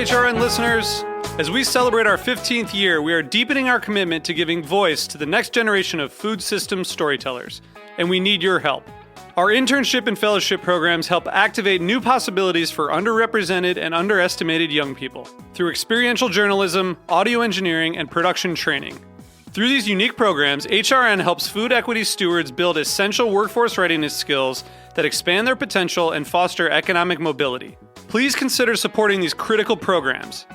HRN listeners. As we celebrate our 15th year, we are deepening our commitment to giving voice to the next generation of food systems storytellers, and we need your help. Our internship and fellowship programs help activate new possibilities for underrepresented and underestimated young people through experiential journalism, audio engineering, and production training. Through these unique programs, HRN helps food equity stewards build essential workforce readiness skills that expand their potential and foster economic mobility. Please consider supporting these critical programs.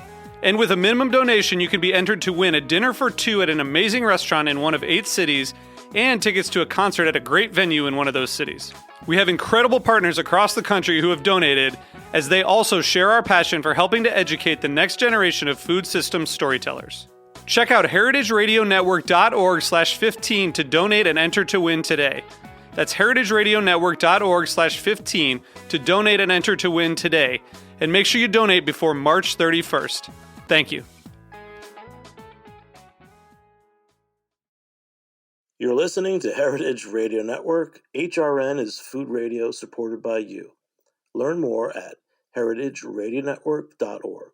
And with a minimum donation, you can be entered to win a dinner for two at an amazing restaurant in one of 8 cities and tickets to a concert at a great venue in one of those cities. We have incredible partners across the country who have donated, as they also share our passion for helping to educate the next generation of food systems storytellers. Check out heritageradionetwork.org/15 to donate and enter to win today. That's heritageradionetwork.org/15 to donate and enter to win today. And make sure you donate before March 31st. Thank you. You're listening to Heritage Radio Network. HRN is food radio supported by you. Learn more at heritageradionetwork.org.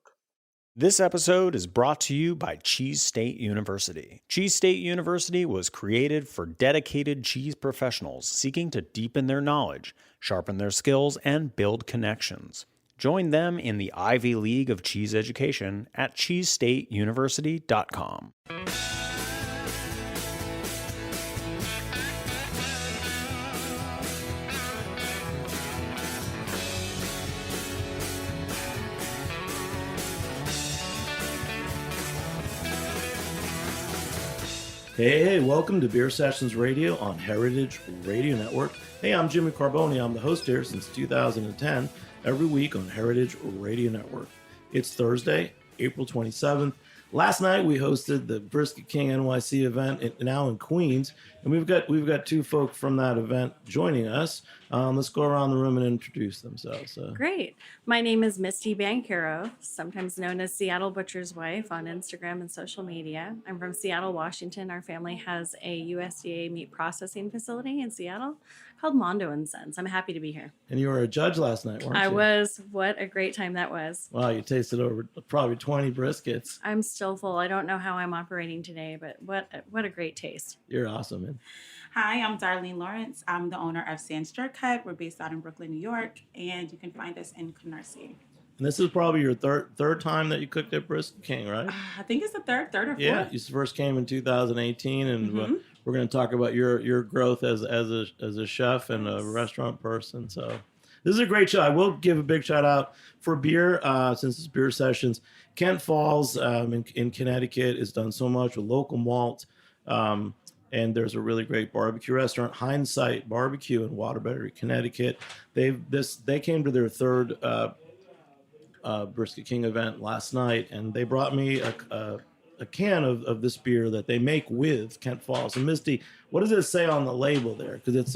This episode is brought to you by Cheese State University. Cheese State University was created for dedicated cheese professionals seeking to deepen their knowledge, sharpen their skills, and build connections. Join them in the Ivy League of cheese education at cheesestateuniversity.com. Hey, welcome to Beer Sessions Radio on Heritage Radio Network. Hey, I'm Jimmy Carboni. I'm the host here since 2010, every week on Heritage Radio Network. It's Thursday, April 27th. Last night we hosted the Brisket King NYC event now in Queens, and we've got two folk from that event joining us. Let's go around the room and introduce themselves. Great. My name is Misty Bancaro, sometimes known as Seattle Butcher's Wife on Instagram and social media. I'm from Seattle, Washington. Our family has a USDA meat processing facility in Seattle called Mondo & Sons. I'm happy to be here. And you were a judge last night, weren't you? I was. What a great time that was. Wow, you tasted over probably 20 briskets. I'm still full. I don't know how I'm operating today, but what a great taste. You're awesome, man. Hi, I'm Darlene Lawrence. I'm the owner of Sandstrand Cut. We're based out in Brooklyn, New York, and you can find us in Canarsie. And this is probably your third time that you cooked at Brisket King, right? I think it's the third or fourth. Yeah, you first came in 2018, and we're going to talk about your growth as a chef and a restaurant person. So this is a great show. I will give a big shout out for beer, since it's Beer Sessions. Kent Falls in Connecticut has done so much with local malt. And there's a really great barbecue restaurant, Hindsight Barbecue in Waterbury, Connecticut. They came to their third Brisket King event last night, and they brought me a can of this beer that they make with Kent Falls. And Misty, what does it say on the label there? Because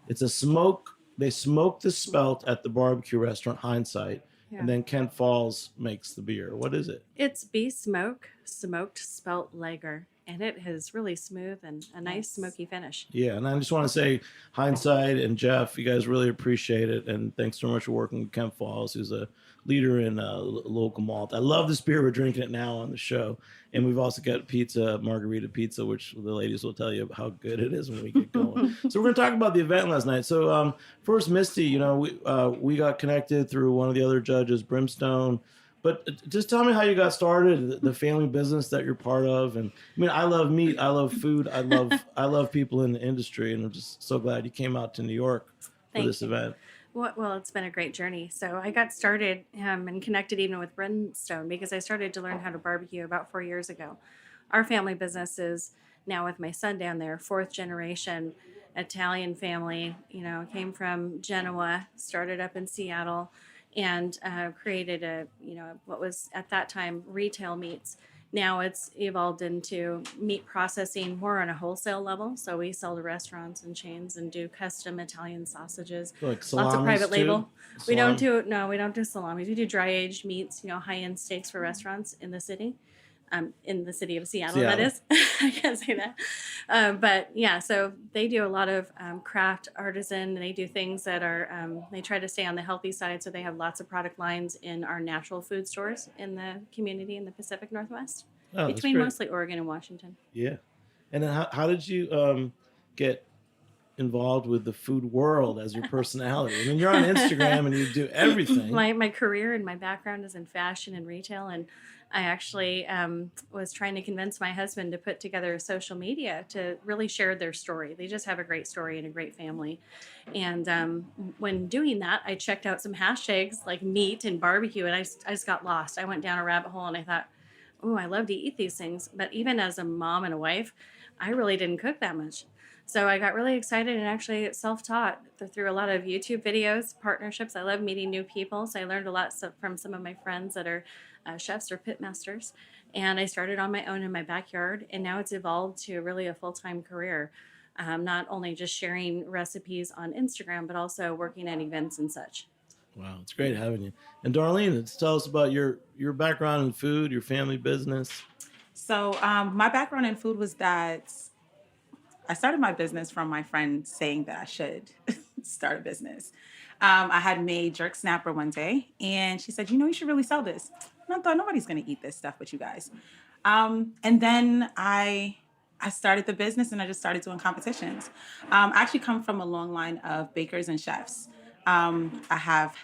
it's a smoke. They smoke the Spelt at the barbecue restaurant Hindsight, and then Kent Falls makes the beer. What is it? It's Besmoke Smoked Spelt Lager. And it is really smooth and a nice smoky finish. Yeah, and I just want to say, Hindsight and Jeff, you guys really appreciate it. And thanks so much for working with Kent Falls, who's a leader in local malt. I love this beer. We're drinking it now on the show. And we've also got pizza, margarita pizza, which the ladies will tell you how good it is when we get going. So we're going to talk about the event last night. So first, Misty, we got connected through one of the other judges, Brimstone. But just tell me how you got started, the family business that you're part of. And I mean, I love meat, I love food, I love people in the industry, and I'm just so glad you came out to New York for this event. Well, it's been a great journey. So I got started and connected even with Brimstone because I started to learn how to barbecue about 4 years ago. Our family business is now with my son down there, 4th generation Italian family. Came from Genoa, started up in Seattle, and created what was at that time retail meats. Now it's evolved into meat processing more on a wholesale level. So we sell to restaurants and chains and do custom Italian sausages. Like lots of private label. We don't Salami? do salamis. We do dry aged meats, high end steaks for restaurants in the city. in the city of Seattle. That is. I can't say that. But yeah, so they do a lot of craft artisan, and they do things that are, they try to stay on the healthy side. So they have lots of product lines in our natural food stores in the community in the Pacific Northwest, Oh, that's between great. mostly Oregon and Washington. Yeah. And then how did you get involved with the food world as your personality? I mean, you're on Instagram and you do everything. My career and my background is in fashion and retail, and I actually was trying to convince my husband to put together a social media to really share their story. They just have a great story and a great family. And when doing that, I checked out some hashtags like meat and barbecue, and I just got lost. I went down a rabbit hole, and I thought, oh, I love to eat these things. But even as a mom and a wife, I really didn't cook that much. So I got really excited and actually self-taught through a lot of YouTube videos, partnerships. I love meeting new people. So I learned a lot from some of my friends that are chefs or pit masters. And I started on my own in my backyard. And now it's evolved to really a full-time career. Not only just sharing recipes on Instagram, but also working at events and such. Wow, it's great having you. And Darlene, tell us about your background in food, your family business. So my background in food was that I started my business from my friend saying that I should start a business. I had made jerk snapper one day, and she said, you should really sell this. And I thought, nobody's going to eat this stuff but you guys. And then I started the business, and I just started doing competitions. I actually come from a long line of bakers and chefs. I have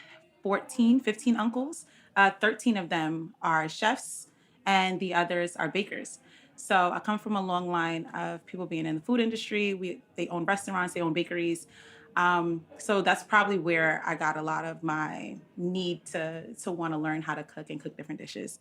15 uncles. 13 of them are chefs, and the others are bakers. So I come from a long line of people being in the food industry. They own restaurants, they own bakeries. So that's probably where I got a lot of my need to want to learn how to cook and cook different dishes.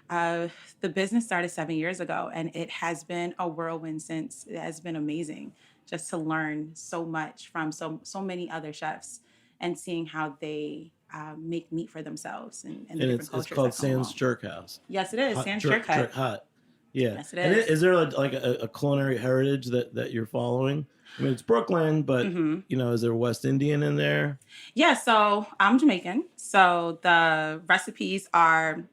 The business started 7 years ago, and it has been a whirlwind since. It has been amazing just to learn so much from so many other chefs and seeing how they make meat for themselves and the different cultures. It's called that come along. Sam's Jerk House. Yes, it is. Hot, Sam's Jerk Jerk Hut. Hut. Yeah. Yes, it And is. is there like a culinary heritage that you're following? I mean, it's Brooklyn, but is there West Indian in there? Yeah, so I'm Jamaican. So the recipes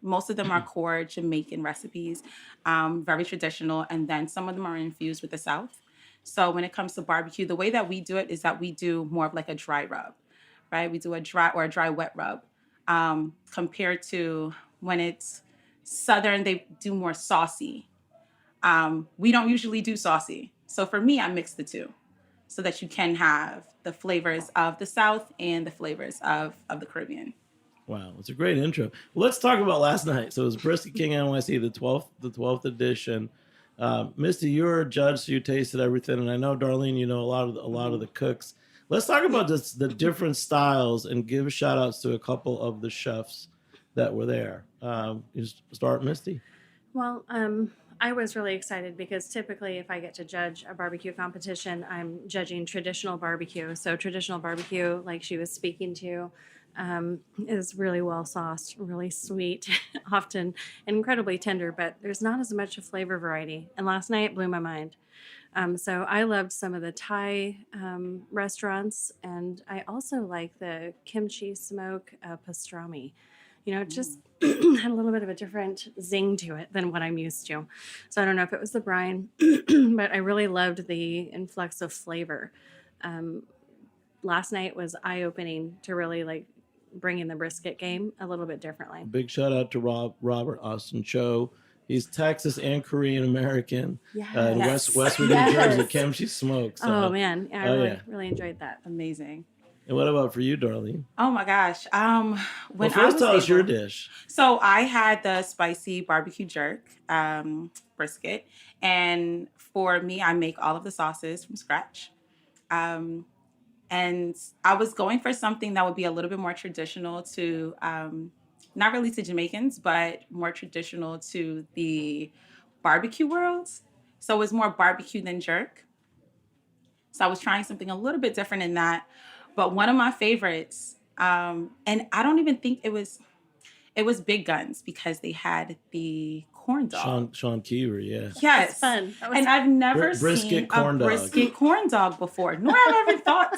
most of them are core Jamaican recipes, very traditional, and then some of them are infused with the South. So when it comes to barbecue, the way that we do it is that we do more of like a dry rub, right? We do a dry wet rub, compared to when it's Southern, they do more saucy. We don't usually do saucy. So for me, I mix the two so that you can have the flavors of the South and the flavors of the Caribbean. Wow, it's a great intro. Well, let's talk about last night. So it was Brisket King NYC, the 12th edition. Misty, you're a judge, so you tasted everything, and I know, Darlene, you know a lot of the cooks. Let's talk about just the different styles and give shout outs to a couple of the chefs that were there. You start, Misty. Well, I was really excited because typically if I get to judge a barbecue competition, I'm judging traditional barbecue. So traditional barbecue, like she was speaking to, is really well sauced, really sweet, often incredibly tender, but there's not as much of flavor variety. And last night it blew my mind. So I loved some of the Thai restaurants, and I also like the kimchi smoke pastrami. It just had a little bit of a different zing to it than what I'm used to. So I don't know if it was the brine, but I really loved the influx of flavor. Last night was eye-opening to really bring in the brisket game a little bit differently. Big shout out to Robert Austin Cho. He's Texas and Korean American. Yes. Westwood, New Jersey, kimchi smoke. So. Oh man, I really enjoyed that. Amazing. And what about for you, Darlene? Oh my gosh. First tell us your dish. So I had the spicy barbecue jerk brisket. And for me, I make all of the sauces from scratch. And I was going for something that would be a little bit more traditional to, not really to Jamaicans, but more traditional to the barbecue world. So it was more barbecue than jerk. So I was trying something a little bit different in that. But one of my favorites, and I don't even think it was Big Guns because they had the corn dog. Sean Keever, yeah. Yes. Fun. And I've never brisket seen corn a dog. brisket corn dog before, nor have I ever thought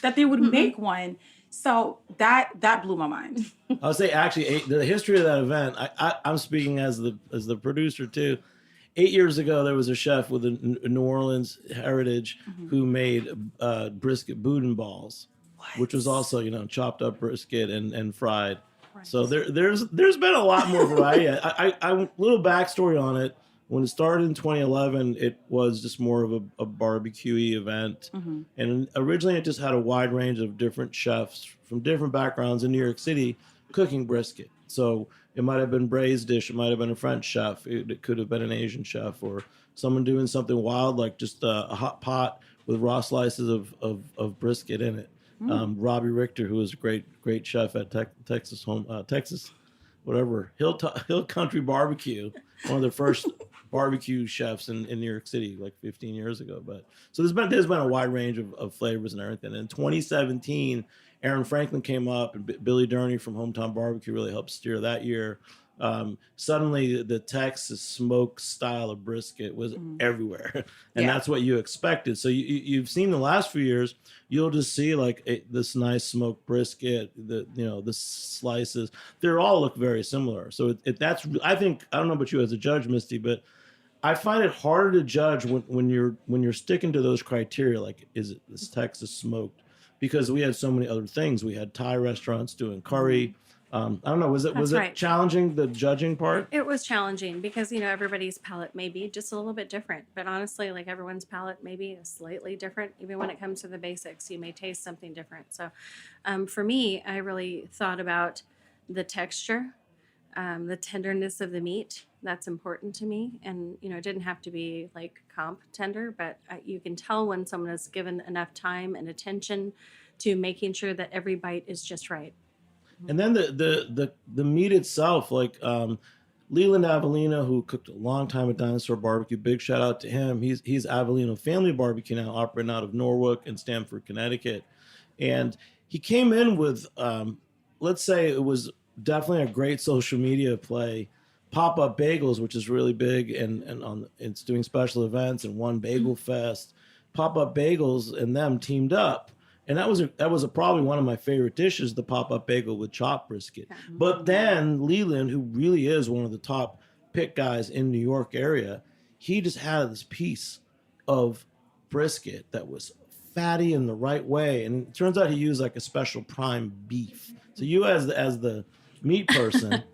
that they would make one. So that blew my mind. I'll say actually the history of that event. I'm speaking as the producer too. 8 years ago, there was a chef with a New Orleans heritage who made brisket boudin balls, which was also chopped up brisket and fried. Right. So there's been a lot more variety. I little backstory on it. When it started in 2011, it was just more of a barbecue-y event, and originally it just had a wide range of different chefs from different backgrounds in New York City cooking brisket. So it might have been braised dish, it might have been a French chef, it could have been an Asian chef, or someone doing something wild like just a hot pot with raw slices of brisket in it. Robbie Richter, who was a great chef at Texas Hill Country Barbecue, one of the first barbecue chefs in New York City like 15 years ago. But so there's been a wide range of flavors and everything. In 2017, Aaron Franklin came up, and Billy Durney from Hometown Barbecue really helped steer that year. Suddenly the Texas smoke style of brisket was everywhere, and that's what you expected. So you've seen the last few years, you'll just see like this nice smoked brisket, the slices, they all look very similar. So that's, I think, I don't know about you as a judge, Misty, but I find it harder to judge when you're sticking to those criteria, like is it this Texas smoked, because we had so many other things. We had Thai restaurants doing curry. I don't know. Was it challenging, the judging part? It was challenging because everybody's palate may be just a little bit different, but honestly, like everyone's palate may be slightly different. Even when it comes to the basics, you may taste something different. So, for me, I really thought about the texture, the tenderness of the meat. That's important to me, and it didn't have to be like comp tender, but you can tell when someone has given enough time and attention to making sure that every bite is just right. And then the meat itself, like Leland Avellino, who cooked a long time at Dinosaur Barbecue, big shout out to him. He's Avellino Family Barbecue now, operating out of Norwalk and Stamford, Connecticut. And he came in with, let's say it was definitely a great social media play, Pop-Up Bagels, which is really big, and it's doing special events, and One Bagel Fest. Pop-Up Bagels and them teamed up. And that was probably one of my favorite dishes, the pop-up bagel with chopped brisket. But then Leland, who really is one of the top pick guys in New York area, he just had this piece of brisket that was fatty in the right way. And it turns out he used like a special prime beef. So you as the meat person,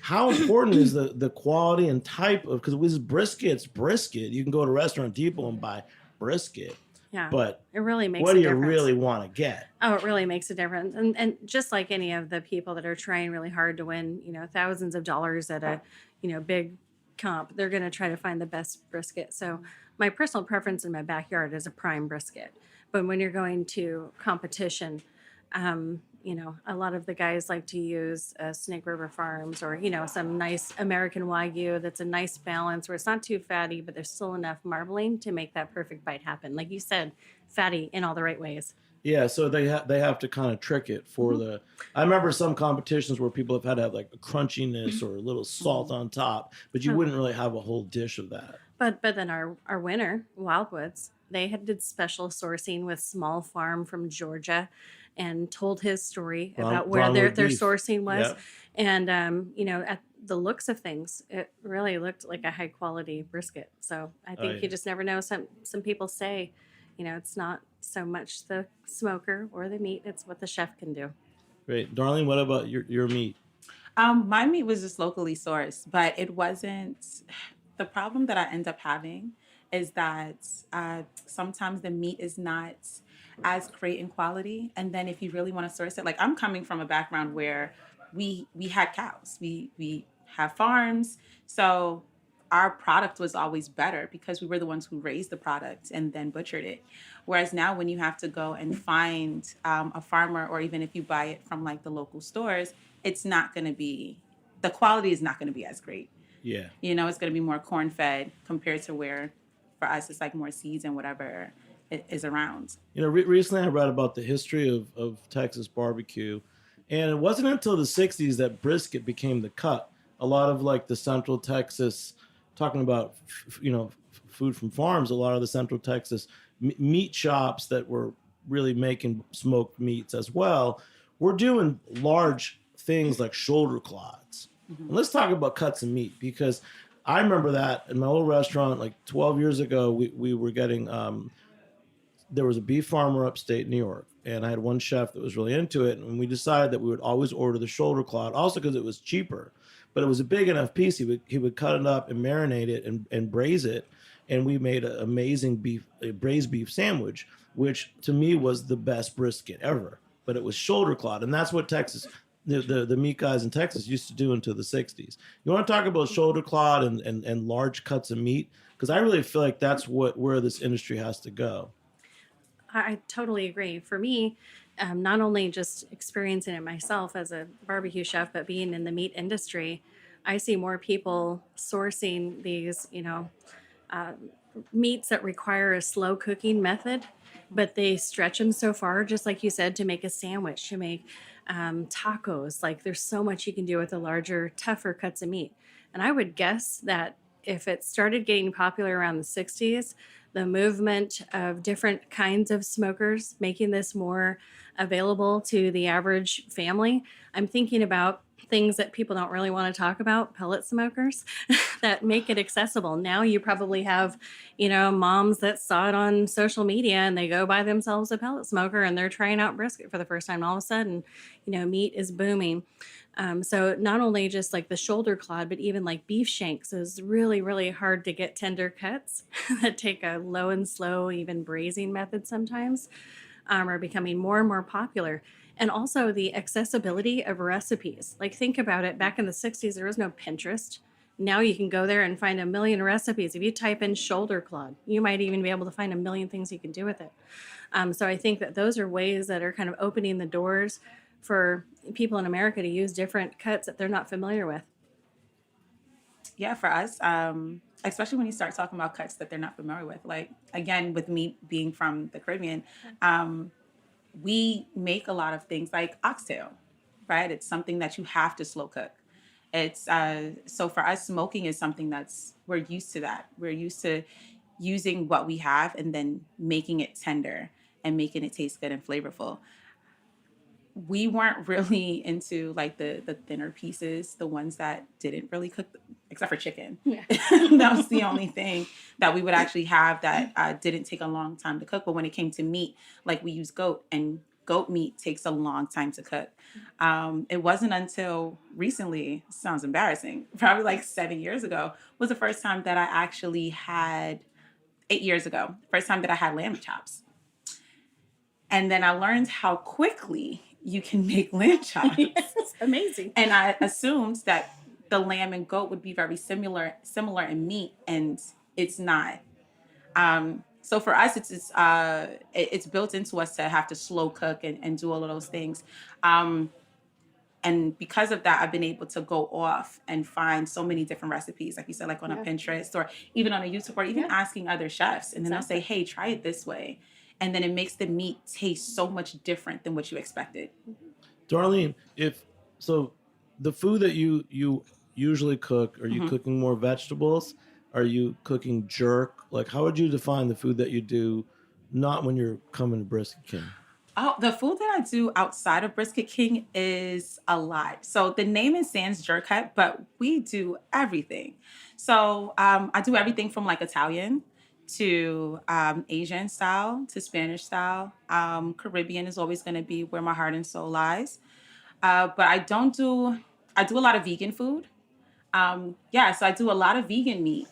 how important is the quality and type of, because with brisket's brisket, you can go to Restaurant Depot and buy brisket. Yeah, but it really makes what a do you difference. really want to get? Oh, it really makes a difference. And just like any of the people that are trying really hard to win, thousands of dollars at a, big comp, they're going to try to find the best brisket. So my personal preference in my backyard is a prime brisket. But when you're going to competition, a lot of the guys like to use Snake River Farms or, some nice American Wagyu that's a nice balance where it's not too fatty, but there's still enough marbling to make that perfect bite happen. Like you said, fatty in all the right ways. Yeah, so they have to kind of trick it for the. I remember some competitions where people have had to have like a crunchiness or a little salt on top, but you wouldn't really have a whole dish of that. But then our winner, Wildwoods, they did special sourcing with Small Farm from Georgia, and told his story about where their sourcing was. Yep. And at the looks of things, it really looked like a high quality brisket. So I think you just never know. Some people say, it's not so much the smoker or the meat, it's what the chef can do. Great. Darlene, what about your meat? My meat was just locally sourced, but it wasn't. The problem that I end up having is that sometimes the meat is not as great in quality. And then if you really want to source it, like I'm coming from a background where we had cows, we have farms. So our product was always better because we were the ones who raised the product and then butchered it. Whereas now when you have to go and find a farmer, or even if you buy it from like the local stores, it's not going to be, the quality is not going to be as great. Yeah. It's going to be more corn fed compared to where for us it's like more seeds and whatever it is around. Recently I read about the history of Texas barbecue, and it wasn't until the 60s that brisket became the cut. A lot of like the Central Texas, talking about food from farms, a lot of the Central Texas meat shops that were really making smoked meats as well we're doing large things like shoulder clods. And let's talk about cuts of meat, because I remember that in my old restaurant like 12 years ago, we were getting there was a beef farmer upstate New York, and I had one chef that was really into it, and we decided that we would always order the shoulder clod, also because it was cheaper, but it was a big enough piece. He would cut it up and marinate it and braise it, and we made an amazing braised beef sandwich, which to me was the best brisket ever. But it was shoulder clod, and that's what the meat guys in Texas used to do into the 60s. You want to talk about shoulder clod and large cuts of meat? Because I really feel like that's where this industry has to go. I totally agree. For me, not only just experiencing it myself as a barbecue chef, but being in the meat industry, I see more people sourcing these, meats that require a slow cooking method, but they stretch them so far, just like you said, to make a sandwich, to make tacos. Like there's so much you can do with the larger, tougher cuts of meat. And I would guess that if it started getting popular around the 60s, the movement of different kinds of smokers making this more available to the average family. I'm thinking about things that people don't really want to talk about, pellet smokers that make it accessible. Now you probably have, moms that saw it on social media and they go buy themselves a pellet smoker and they're trying out brisket for the first time. All of a sudden, meat is booming. So not only just like the shoulder clod, but even like beef shanks is really, really hard to get tender cuts that take a low and slow, even braising method sometimes, are becoming more and more popular. And also the accessibility of recipes. Like think about it, back in the 60s, there was no Pinterest. Now you can go there and find a million recipes. If you type in shoulder clod, you might even be able to find a million things you can do with it. So I think that those are ways that are kind of opening the doors for people in America to use different cuts that they're not familiar with. Yeah, for us, especially when you start talking about cuts that they're not familiar with, like again, with me being from the Caribbean, we make a lot of things like oxtail, right? It's something that you have to slow cook. It's so for us, smoking is something we're used to that. We're used to using what we have and then making it tender and making it taste good and flavorful. We weren't really into like the thinner pieces, the ones that didn't really cook, except for chicken. Yeah. That was the only thing that we would actually have that didn't take a long time to cook. But when it came to meat, like we use goat, and goat meat takes a long time to cook. It wasn't until recently, sounds embarrassing, probably like 7 years ago, was the first time that I actually had, 8 years ago, first time that I had lamb chops. And then I learned how quickly you can make lamb chops. Yes, amazing. And I assumed that the lamb and goat would be very similar in meat, and it's not. So for us, it's built into us to have to slow cook and do all of those things. And because of that, I've been able to go off and find so many different recipes, like you said, like on a Pinterest or even on a YouTube, or even asking other chefs. And then they'll say, hey, try it this way. And then it makes the meat taste so much different than what you expected. Darlene, so the food that you usually cook, are you cooking more vegetables? Are you cooking jerk? Like, how would you define the food that you do, not when you're coming to Brisket King? Oh, the food that I do outside of Brisket King is a lot. So the name is Sans Jerk Hut, but we do everything. So I do everything from like Italian to Asian style to Spanish style. Caribbean is always going to be where my heart and soul lies. But I do a lot of vegan food. So I do a lot of vegan meat.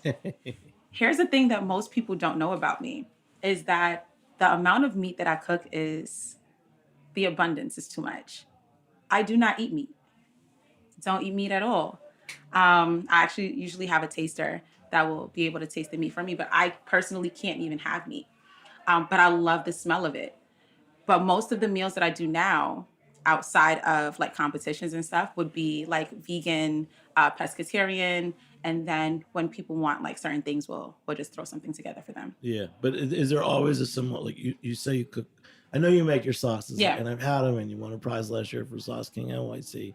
Here's the thing that most people don't know about me is that the amount of meat that I cook the abundance is too much. I do not eat meat. Don't eat meat at all. I actually usually have a taster that will be able to taste the meat for me, but I personally can't even have meat. But I love the smell of it. But most of the meals that I do now, outside of like competitions and stuff, would be like vegan, pescatarian, and then when people want like certain things, we'll just throw something together for them. Yeah, but is there always a similar, like you say you cook? I know you make your sauces, and I've had them, and you won a prize last year for Sauce King NYC.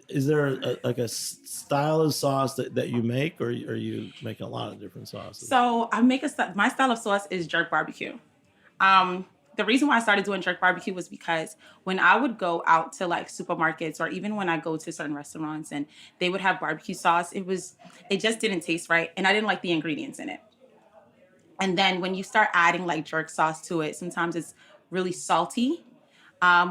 Is there a style of sauce that you make, or are you making a lot of different sauces? So I make my style of sauce is jerk barbecue. the reason why I started doing jerk barbecue was because when I would go out to like supermarkets or even when I go to certain restaurants and they would have barbecue sauce, it just didn't taste right. And I didn't like the ingredients in it. And then when you start adding like jerk sauce to it, sometimes it's really salty,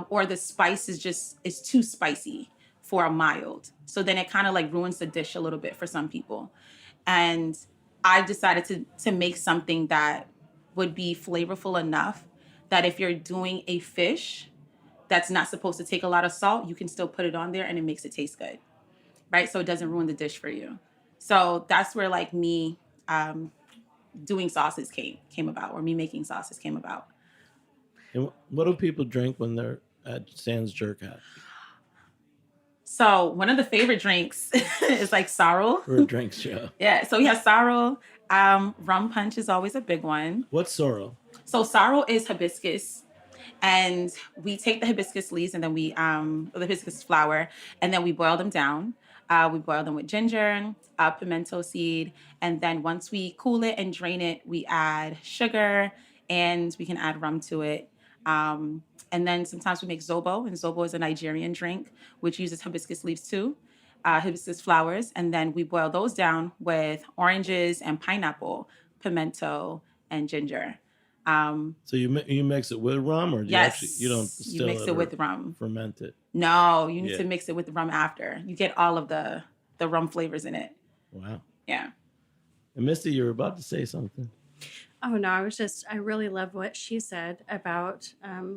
or the spice is too spicy for a mild. So then it kind of like ruins the dish a little bit for some people. And I decided to make something that would be flavorful enough that if you're doing a fish that's not supposed to take a lot of salt, you can still put it on there and it makes it taste good, right? So it doesn't ruin the dish for you. So that's where like me doing sauces came about, or me making sauces came about. And what do people drink when they're at Sans Jerk Hat? So one of the favorite drinks is like sorrel. We're a drinks show. Yeah, so we have sorrel. Rum punch is always a big one. What's sorrel? So sorrel is hibiscus, and we take the hibiscus leaves and then the hibiscus flower, and then we boil them down. We boil them with ginger, pimento seed, and then once we cool it and drain it, we add sugar, and we can add rum to it. And then sometimes we make zobo, and zobo is a Nigerian drink, which uses hibiscus leaves too, hibiscus flowers. And then we boil those down with oranges and pineapple, pimento, and ginger. So you mix it with rum, or you don't distill you mix it with rum. Ferment it. No, you need to mix it with rum after. You get all of the rum flavors in it. Wow. Yeah. And Misty, you were about to say something. Oh, no, I really love what she said about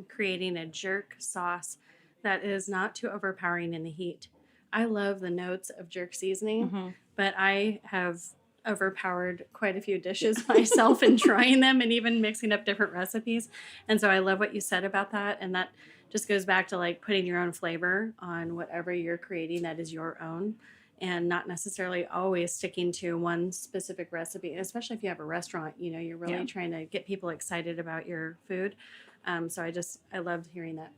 creating a jerk sauce that is not too overpowering in the heat. I love the notes of jerk seasoning, but I have overpowered quite a few dishes myself in trying them and even mixing up different recipes. And so I love what you said about that. And that just goes back to like putting your own flavor on whatever you're creating that is your own, and not necessarily always sticking to one specific recipe. And especially if you have a restaurant, you're really trying to get people excited about your food. So I loved hearing that.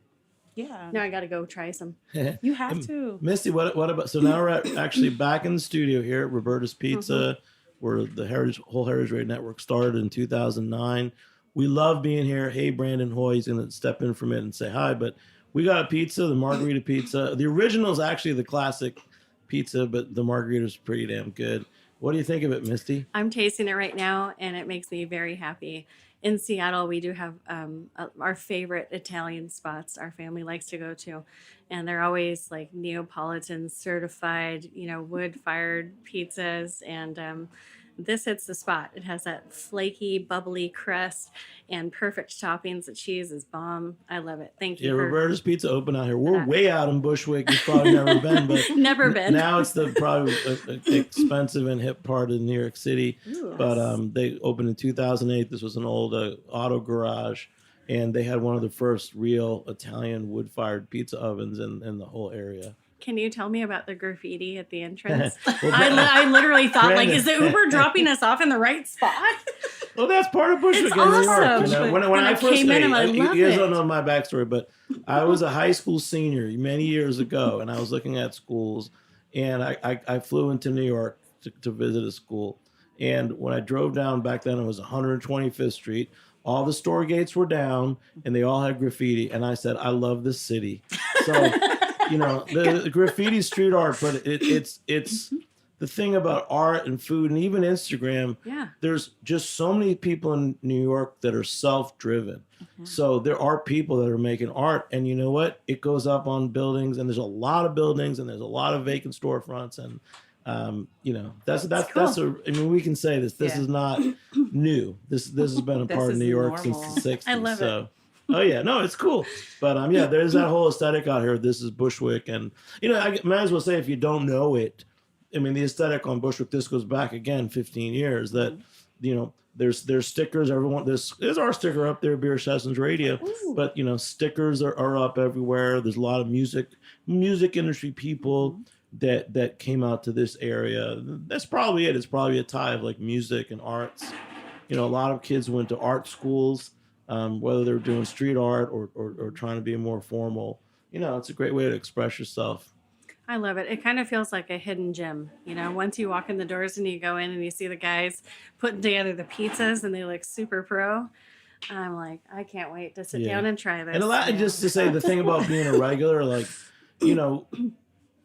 Yeah. Now I got to go try some. You have to. Misty, what about, so now we're actually back in the studio here at Roberta's Pizza, where the whole Heritage Radio Network started in 2009. We love being here. Hey, Brandon Hoy, he's going to step in for a minute and say hi, but we got a pizza, the margarita pizza. The original is actually the classic pizza, but the margarita is pretty damn good. What do you think of it, Misty? I'm tasting it right now, and it makes me very happy. In Seattle, we do have our favorite Italian spots our family likes to go to, and they're always like Neapolitan certified, wood-fired pizzas, and this hits the spot. It has that flaky, bubbly crust and perfect toppings. The cheese is bomb. I love it. Thank you. Yeah, Roberta's Pizza open out here. We're way out in Bushwick. You've probably never been, but never been. Now it's the probably expensive and hip part of New York City. Ooh. But they opened in 2008. This was an old auto garage, and they had one of the first real Italian wood-fired pizza ovens in the whole area. Can you tell me about the graffiti at the entrance? I literally thought, Brandon. is the Uber dropping us off in the right spot? Well, that's part of Bushwick It's in New York. awesome. When When I I first came in, I you loved guys it. don't know my backstory, but I was a high school senior many years ago, and I was looking at schools, and I flew into New York to visit a school. And when I drove down back then, it was 125th Street. All the store gates were down, and they all had graffiti. And I said, I love this city. So, the graffiti street art, but it's the thing about art and food and even Instagram. Yeah. There's just so many people in New York that are self-driven. So there are people that are making art, and you know what? It goes up on buildings, and there's a lot of buildings, and there's a lot of vacant storefronts, and we can say this. This is not new. This has been a part of New York normal. since the 60s. I love it. Oh yeah, no, it's cool. But there's that whole aesthetic out here. This is Bushwick, and I might as well say, if you don't know it, the aesthetic on Bushwick, this goes back again 15 years. That there's stickers. There's our sticker up there, Beer Sessions Radio. Ooh. But stickers are up everywhere. There's a lot of music industry people that came out to this area. That's probably it. It's probably a tie of like music and arts. A lot of kids went to art schools. Whether they're doing street art or trying to be more formal, it's a great way to express yourself. I love it. It kind of feels like a hidden gem. Once you walk in the doors and you go in and you see the guys putting together the pizzas and they look super pro. I'm like, I can't wait to sit Yeah. down and try this. And a lot, Yeah. just to say, the thing about being a regular, like, you know,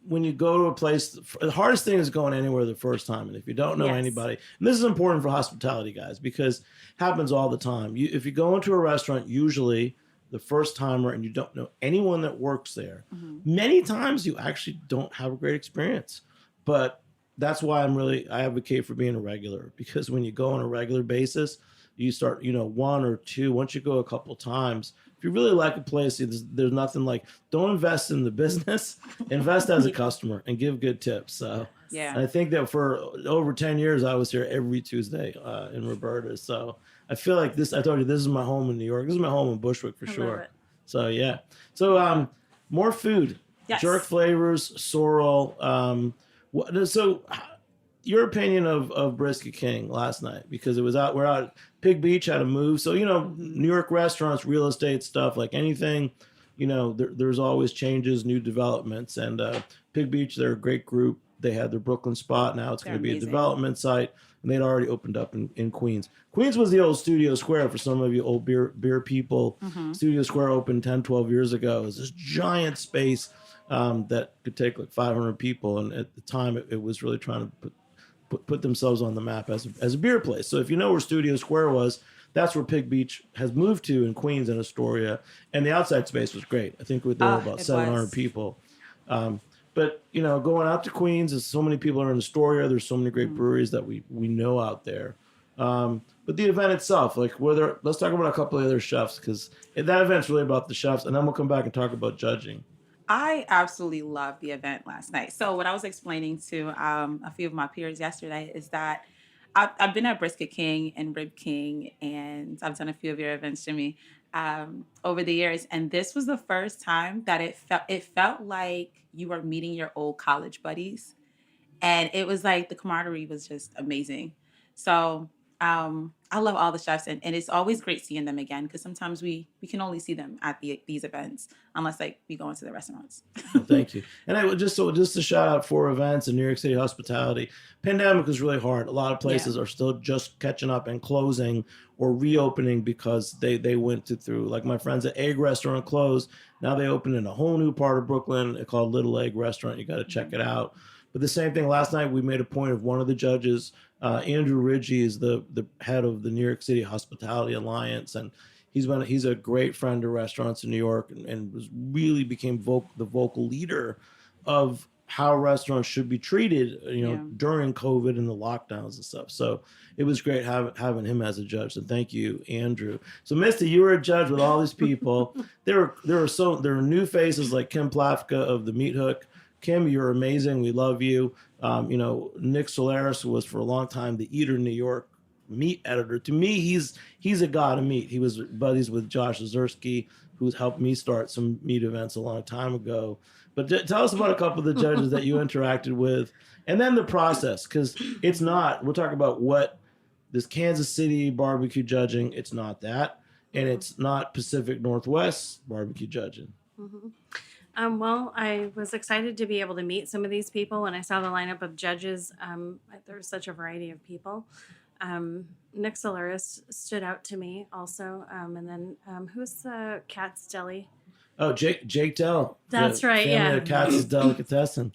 when you go to a place, the hardest thing is going anywhere the first time. And if you don't know Yes. anybody, and this is important for hospitality guys, because it happens all the time. If you go into a restaurant, usually the first timer, and you don't know anyone that works there, many times you actually don't have a great experience. But that's why I advocate for being a regular, because when you go on a regular basis, you start, one or two, once you go a couple times, if you really like a place, there's nothing like, don't invest in the business, invest as a customer and give good tips. So Yeah. and I think that for over 10 years, I was here every Tuesday in Roberta's. So I feel like I told you, this is my home in New York. This is my home in Bushwick for I sure. love it. So yeah. So more food, Yes. jerk flavors, sorrel. So your opinion of Brisket King last night, because we're out at Pig Beach, had to move. So, New York restaurants, real estate stuff, like anything, there's always changes, new developments. And Pig Beach, they're a great group. They had their Brooklyn spot. Now it's going to be amazing. a development site. And they'd already opened up in Queens. Queens was the old Studio Square for some of you old beer people. Studio Square opened 10, 12 years ago. It was this giant space that could take like 500 people. And at the time, it was really trying to put themselves on the map as a beer place. So if you know where Studio Square was, that's where Pig Beach has moved to in Queens and Astoria. And the outside space was great. I think there were about 700 people. But, going out to Queens, there's so many people are in Astoria. There's so many great breweries that we know out there. But the event itself, like let's talk about a couple of other chefs, because that event's really about the chefs. And then we'll come back and talk about judging. I absolutely loved the event last night. So what I was explaining to a few of my peers yesterday is that I've been at Brisket King and Rib King, and I've done a few of your events, Jimmy, over the years. And this was the first time that it felt like you were meeting your old college buddies. And it was like the camaraderie was just amazing. So I love all the chefs, and it's always great seeing them again, because sometimes we can only see them at these events unless like we go into the restaurants. Well, thank you. And I would just to shout out 4 events in New York City hospitality. Pandemic was really hard. A lot of places are still just catching up and closing or reopening because they went through, like my friends at Egg Restaurant closed. Now they opened in a whole new part of Brooklyn called Little Egg Restaurant. You got to check it out. But the same thing, last night we made a point of one of the judges, Andrew Ridgey is the head of the New York City Hospitality Alliance, and he's a great friend of restaurants in New York, and was really became the vocal leader of how restaurants should be treated, during COVID and the lockdowns and stuff. So it was great having him as a judge. So thank you, Andrew. So Misty, you were a judge with all these people. There are new faces like Kim Plafka of the Meat Hook. Kim, you're amazing. We love you. Nick Solaris was for a long time the Eater New York meat editor. To me, he's a god of meat. He was buddies with Josh Zazersky, who's helped me start some meat events a long time ago. But tell us about a couple of the judges that you interacted with, and then the process, because it's not. We'll talk about what this Kansas City barbecue judging. It's not that, and it's not Pacific Northwest barbecue judging. Mm-hmm. Well, I was excited to be able to meet some of these people. When I saw the lineup of judges, there was such a variety of people. Nick Solaris stood out to me also. And then who's the Katz Deli? Oh, Jake Dell. That's right. Yeah, Katz's Delicatessen.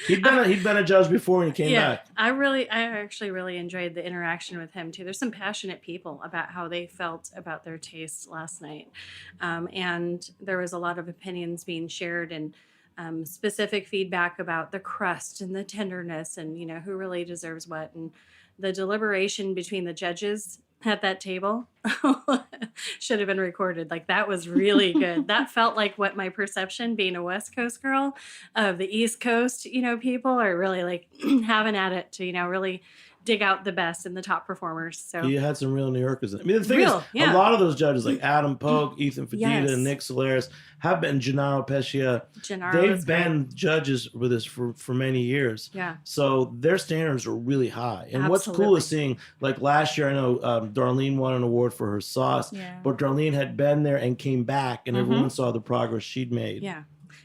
He'd been a judge before when he came back. I actually really enjoyed the interaction with him too. There's some passionate people about how they felt about their taste last night, and there was a lot of opinions being shared and specific feedback about the crust and the tenderness, and who really deserves what, and the deliberation between the judges at that table should have been recorded. Like, that was really good. That felt like what my perception, being a West Coast girl, of the East Coast, people are really like having at it to, really dig out the best and the top performers. So you had some real New Yorkers. I mean, the thing is, a lot of those judges, like Adam Pogue, Ethan Fadita, and Nick Solaris, have been Gennaro Pescia. They've been judges with us for many years. Yeah. So their standards are really high. And what's cool is seeing, like last year, I know Darlene won an award for her sauce, but Darlene had been there and came back, and everyone saw the progress she'd made. Yeah.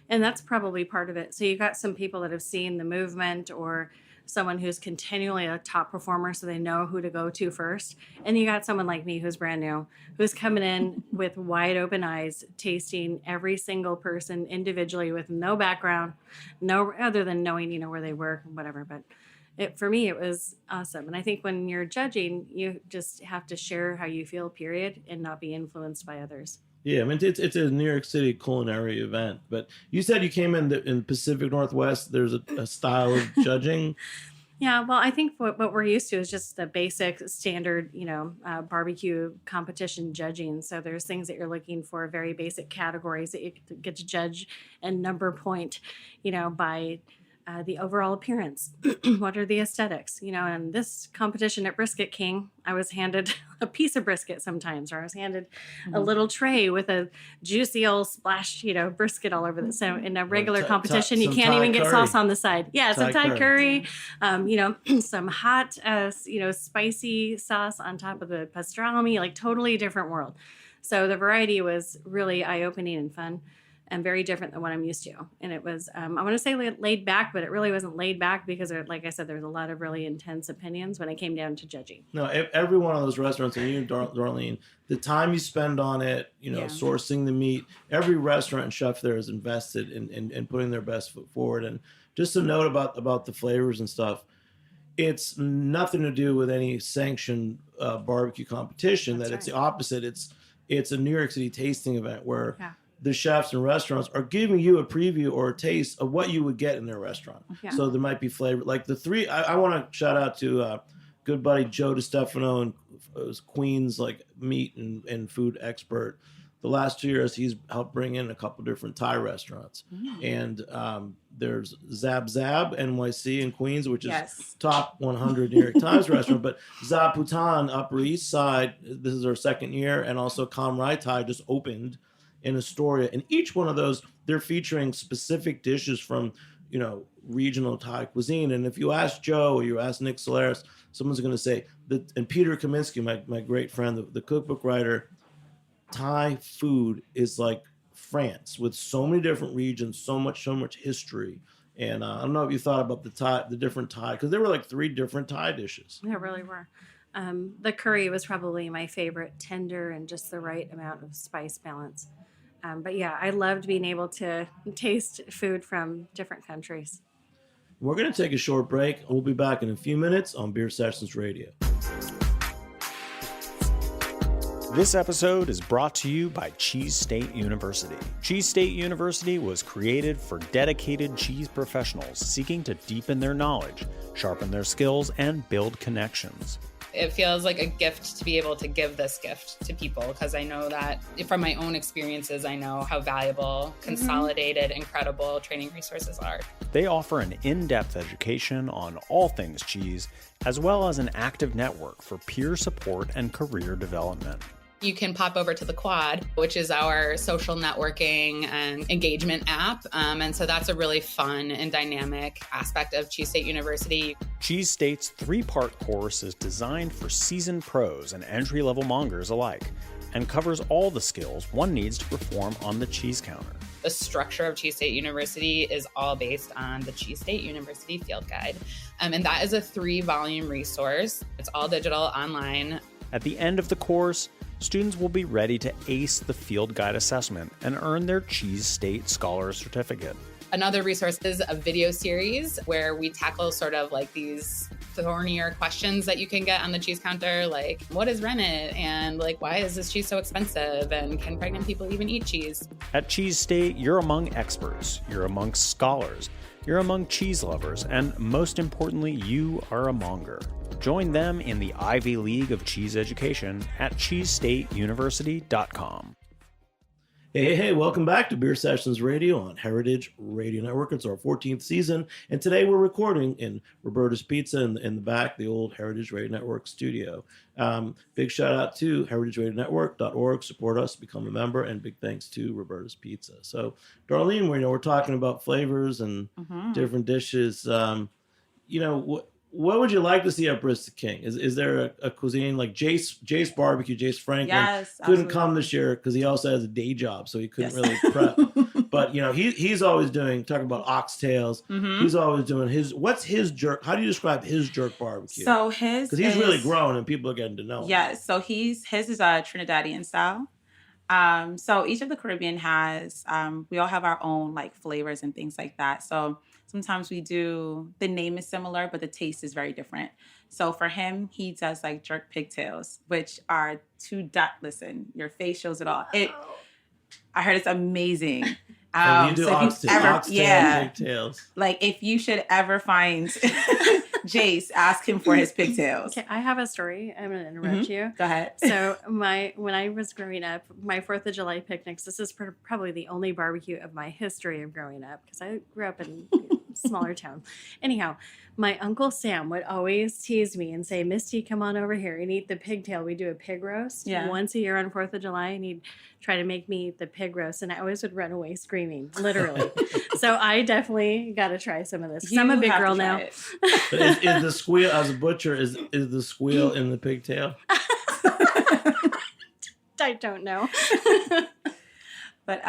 And that's probably part of it. So you got some people that have seen the movement, or someone who's continually a top performer, so they know who to go to first. And you got someone like me who's brand new, who's coming in with wide open eyes, tasting every single person individually with no background, no other than knowing, where they work and whatever. But for me, it was awesome. And I think when you're judging, you just have to share how you feel, period, and not be influenced by others. Yeah, I mean, it's a New York City culinary event. But you said you came in Pacific Northwest. There's a style of judging. Yeah, well, I think what we're used to is just the basic standard, barbecue competition judging. So there's things that you're looking for, very basic categories that you get to judge and number point, by the overall appearance. What are the aesthetics? And this competition at Brisket King, I was handed a piece of brisket sometimes, or I was handed a little tray with a juicy old splash, brisket all over it. So in a regular competition, you can't even get sauce on the side. Yeah, some Thai curry, some hot, spicy sauce on top of the pastrami, like totally different world. So the variety was really eye-opening and fun, and very different than what I'm used to. And it was, I want to say laid back, but it really wasn't laid back because, like I said, there was a lot of really intense opinions when it came down to judging. No, every one of those restaurants, and you, Darlene, the time you spend on it, sourcing the meat, every restaurant and chef there is invested in putting their best foot forward. And just a note about the flavors and stuff, it's nothing to do with any sanctioned barbecue competition. That's it's the opposite. It's a New York City tasting event where the chefs and restaurants are giving you a preview or a taste of what you would get in their restaurant. Yeah. So there might be flavor. Like the three, I want to shout out to good buddy Joe DiStefano, and Queens meat and food expert. The last 2 years, he's helped bring in a couple different Thai restaurants. And there's Zab Zab NYC in Queens, which is top 100 New York Times restaurant. But Zab Bhutan, Upper East Side, this is our second year. And also Kam Rai Thai just opened in Astoria. And each one of those, they're featuring specific dishes from, regional Thai cuisine. And if you ask Joe or you ask Nick Solaris, someone's going to say, and Peter Kaminsky, my great friend, the cookbook writer, Thai food is like France with so many different regions, so much history. And I don't know if you thought about the different Thai, because there were 3 different Thai dishes. There really were. The curry was probably my favorite, tender and just the right amount of spice balance. But yeah, I loved being able to taste food from different countries. We're going to take a short break. We'll be back in a few minutes on Beer Sessions Radio. This episode is brought to you by Cheese State University. Cheese State University was created for dedicated cheese professionals seeking to deepen their knowledge, sharpen their skills, and build connections. It feels like a gift to be able to give this gift to people, because I know that from my own experiences, I know how valuable consolidated, incredible training resources are. They offer an in-depth education on all things cheese, as well as an active network for peer support and career development. You can pop over to the Quad, which is our social networking and engagement app. And so that's a really fun and dynamic aspect of Cheese State University. Cheese State's 3-part course is designed for seasoned pros and entry-level mongers alike, and covers all the skills one needs to perform on the cheese counter. The structure of Cheese State University is all based on the Cheese State University Field Guide. And that is a 3-volume resource. It's all digital, online. At the end of the course, students will be ready to ace the field guide assessment and earn their Cheese State Scholar Certificate. Another resource is a video series where we tackle sort of these thornier questions that you can get on the cheese counter, like what is rennet, and why is this cheese so expensive, and can pregnant people even eat cheese? At Cheese State, you're among experts, you're amongst scholars, you're among cheese lovers, and most importantly, you are a monger. Join them in the Ivy League of cheese education at cheesestateuniversity.com. Hey, welcome back to Beer Sessions Radio on Heritage Radio Network. It's our 14th season, and today we're recording in Roberta's Pizza in the back, the old Heritage Radio Network studio. Big shout out to heritageradionetwork.org. Support us, become a member, and big thanks to Roberta's Pizza. So, Darlene, we're talking about flavors and different dishes. What would you like to see at Brisket King? Is there a cuisine like Jace Barbecue, Jace Franklin? Yes, couldn't come this year because he also has a day job, so he couldn't really prep. But he's always talking about oxtails. He's always doing what's his jerk? How do you describe his jerk barbecue? So his, because he's really grown and people are getting to know him. Yes. So his is a Trinidadian style. So each of the Caribbean has, we all have our own like flavors and things like that. So sometimes the name is similar, but the taste is very different. So for him, he does like jerk pigtails, which are listen, your face shows it all. I heard it's amazing. You do oxtail pigtails. Like if you should ever find Jace, ask him for his pigtails. Okay, I have a story. I'm going to interrupt you. Go ahead. So when I was growing up, my 4th of July picnics, this is probably the only barbecue of my history of growing up because I grew up in a smaller town. Anyhow, my Uncle Sam would always tease me and say, Misty, come on over here and eat the pigtail. We do a pig roast once a year on 4th of July, and he'd try to make me eat the pig roast, and I always would run away screaming, literally. So I definitely got to try some of this. I'm a big girl now. Is the squeal, as a butcher, is the squeal in the pigtail? I don't know. But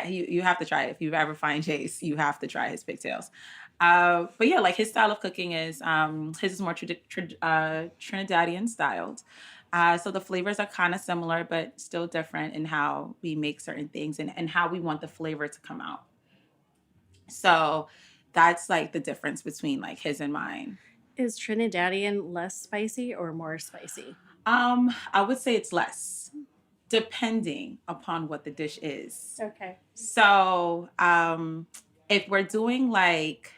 you have to try it. If you ever find Jace, you have to try his pigtails. But yeah, like his style of cooking is his is more Trinidadian styled. So the flavors are kind of similar, but still different in how we make certain things and how we want the flavor to come out. So that's like the difference between like his and mine. Is Trinidadian less spicy or more spicy? I would say it's less, depending upon what the dish is. Okay. So if we're doing like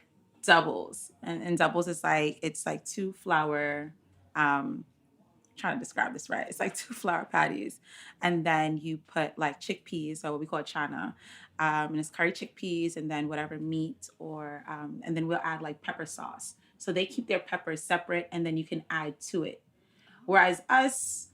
doubles, and doubles is like, it's like 2 flour, trying to describe this right. It's like 2 flour patties. And then you put like chickpeas, or what we call chana. And it's curry chickpeas, and then whatever meat or, and then we'll add like pepper sauce. So they keep their peppers separate, and then you can add to it. Whereas us,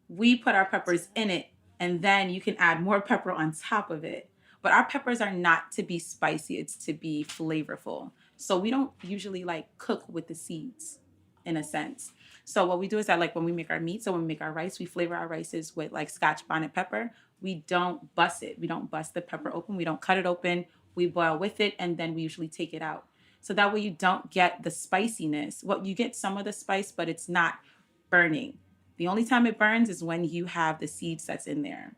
we put our peppers in it, and then you can add more pepper on top of it. But our peppers are not to be spicy. It's to be flavorful. So we don't usually like cook with the seeds in a sense. So what we do is that like when we make our meat, so when we make our rice, we flavor our rices with like Scotch bonnet pepper. We don't bust it. We don't bust the pepper open. We don't cut it open. We boil with it, and then we usually take it out. So that way you don't get the spiciness. Well, you get some of the spice, but it's not burning. The only time it burns is when you have the seeds that's in there.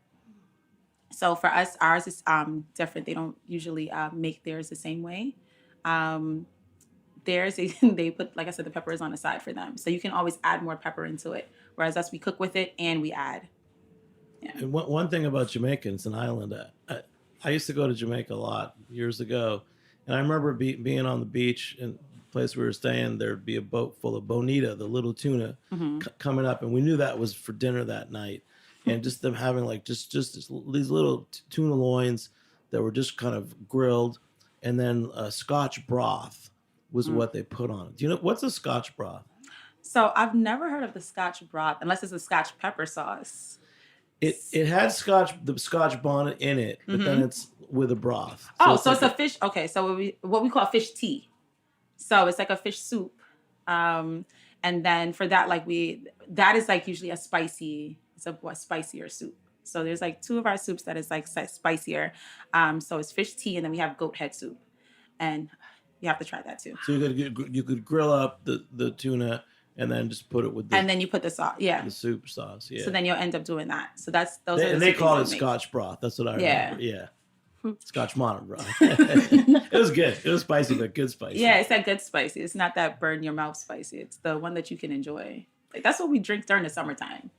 So for us, ours is different. They don't usually make theirs the same way. Theirs, they put, like I said, the pepper is on the side for them. So you can always add more pepper into it. Whereas us, we cook with it and we add. Yeah. And one thing about Jamaica, it's an island. I used to go to Jamaica a lot years ago. And I remember being on the beach and the place we were staying, there'd be a boat full of bonita, the little tuna, coming up. And we knew that was for dinner that night. And just them having like just these little tuna loins that were just kind of grilled. And then Scotch broth was what they put on it. Do you know, what's a Scotch broth? So I've never heard of the Scotch broth unless it's a Scotch pepper sauce. It had the Scotch bonnet in it, but then it's with a broth. So it's a fish. Okay, so what we call fish tea. So it's like a fish soup, and then for that, that is like usually a spicy. It's a spicier soup. So there's like 2 of our soups that is like spicier. So it's fish tea, and then we have goat head soup, and you have to try that too. So you could grill up the tuna. And then just put it with and then you put the sauce, the soup sauce, So then you'll end up doing that. So those are and they call it Scotch broth. That's what I remember. Yeah. Scotch bonnet broth. It was good. It was spicy, but good spicy. Yeah, it's that good spicy. It's not that burn your mouth spicy. It's the one that you can enjoy. Like that's what we drink during the summertime.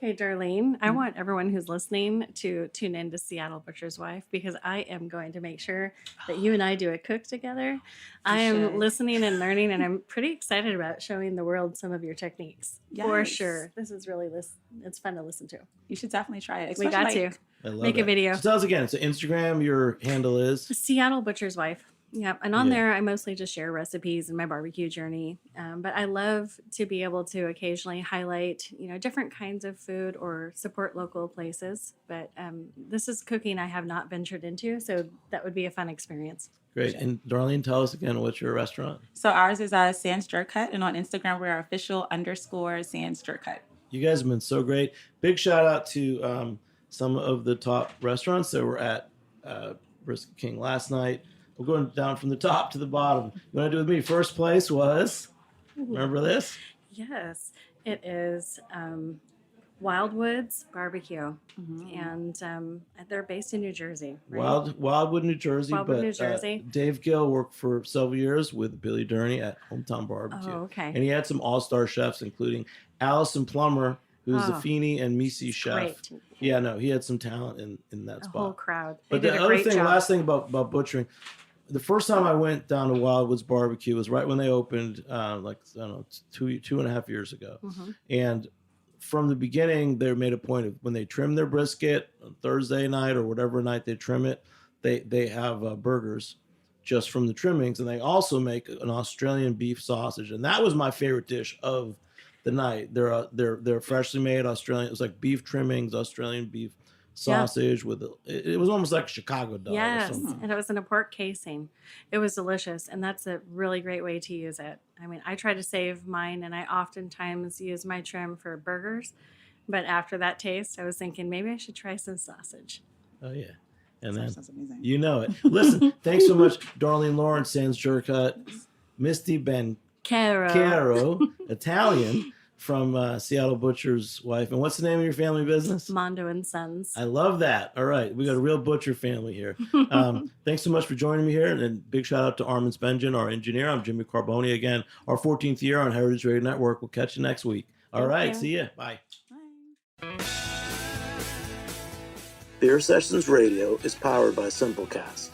Hey, Darlene, I want everyone who's listening to tune in to Seattle Butcher's Wife because I am going to make sure that you and I do a cook together. I am listening and learning, and I'm pretty excited about showing the world some of your techniques. Yes. For sure. This is really it's fun to listen to. You should definitely try it. We got to. I love Make a video. So tell us again. So Instagram, your handle is? Seattle Butcher's Wife. Yeah, and on there, I mostly just share recipes and my barbecue journey. But I love to be able to occasionally highlight, different kinds of food or support local places. But this is cooking I have not ventured into, so that would be a fun experience. Great. And Darlene, tell us again, what's your restaurant? So ours is Sands Jerk Hut, and on Instagram, we're official_Sands Jerk Hut. You guys have been so great. Big shout out to some of the top restaurants that were at Brisket King last night. We're going down from the top to the bottom. You want to do with me? First place was, remember this? Yes, it is Wildwoods Barbecue, and they're based in New Jersey. Right? Wildwood, New Jersey. Wildwood, New Jersey. Dave Gill worked for several years with Billy Durney at Hometown Barbecue. Oh, okay. And he had some all-star chefs, including Allison Plummer, who's the Feeney and Misi chef. Great. Yeah, no, he had some talent in that A spot. whole crowd. But They the did a other great thing, job. last thing about butchering, the first time I went down to Wildwood's Barbecue was right when they opened, two and a half years ago. And from the beginning, they made a point of when they trim their brisket on Thursday night or whatever night they trim it, they have burgers just from the trimmings, and they also make an Australian beef sausage, and that was my favorite dish of the night. They're freshly made Australian. It was like beef trimmings, Australian beef sausage with it was almost like a Chicago dog. Yes, or something. and it was in a pork casing. It was delicious, and that's a really great way to use it. I mean, I try to save mine, and I oftentimes use my trim for burgers. But after that taste, I was thinking maybe I should try some sausage. Oh yeah, and then Sounds amazing. you know it. Listen, thanks so much, Darlene Lawrence, Sans Jerkut, Misty Ben Caro, Italian from Seattle Butcher's wife. And what's the name of your family business? Mondo and Sons. I love that. All right. We got a real butcher family here. Thanks so much for joining me here. And big shout out to Armin Spengen, our engineer. I'm Jimmy Carboni again. Our 14th year on Heritage Radio Network. We'll catch you next week. All Thank right. you. See ya. Bye. Bye. Beer Sessions Radio is powered by Simplecast.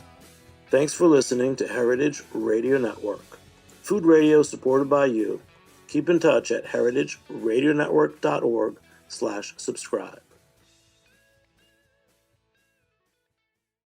Thanks for listening to Heritage Radio Network. Food radio supported by you. Keep in touch at heritageradionetwork.org/subscribe.